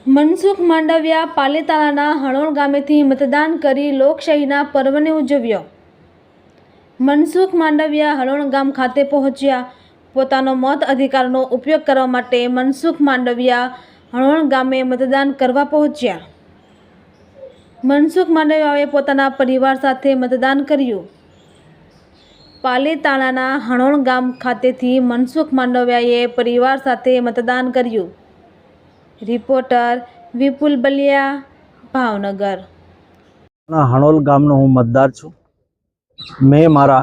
મનસુખ માંડવિયા પાલીતાણાના હણોલ ગામેથી મતદાન કરી લોકશાહીના પર્વને ઉજવ્યો। મનસુખ માંડવિયા હણોલ ગામ ખાતે પહોંચ્યા। પોતાનો મત અધિકારનો ઉપયોગ કરવા માટે મનસુખ માંડવિયા હણોલ ગામે મતદાન કરવા પહોંચ્યા। મનસુખ માંડવિયાએ પોતાના પરિવાર સાથે મતદાન કર્યું। પાલીતાણાના હણોલ ગામ ખાતેથી મનસુખ માંડવિયાએ પરિવાર સાથે મતદાન કર્યું। रिपोर्टर विपुल बलिया, भावनगर। हणोल गामनो हूँ मतदार छूँ। मैं मारा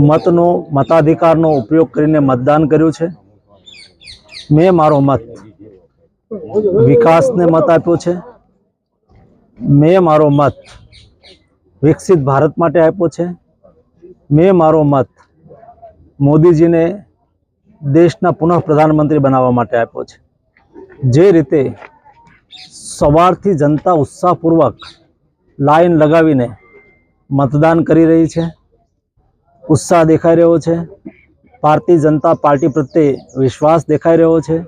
मतनो मताधिकारनो उपयोग करीने मतदान कर्युं छे। मैं मारो मत विकासने मत आप्यो छे। मैं मारो मत विकसित भारत माटे आप्यो छे। मैं मारो मत मोदीजी ने देशना पुनः प्रधानमंत्री बनावा माटे आप्यो छे। जे रीते सवारथी जनता उत्साहपूर्वक लाइन लगावीने मतदान करी रही है, उत्साह देखाई रह्यो छे। भारतीय जनता पार्टी प्रत्ये विश्वास देखाई रह्यो छे।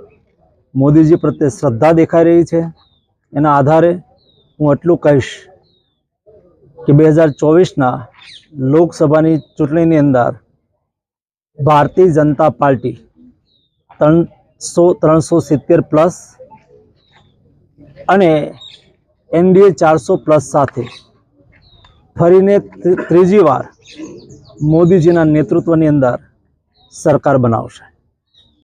मोदीजी प्रत्ये श्रद्धा देखाई रही है। एना आधारे हूँ एटलुं कहीश कि 2024 लोकसभानी चूंटणीनी अंदर भारतीय जनता पार्टी 370+ અને NDA 400+ સાથે ફરીને ત્રીજી વાર મોદીજીના નેતૃત્વની અંદર સરકાર બનાવશે।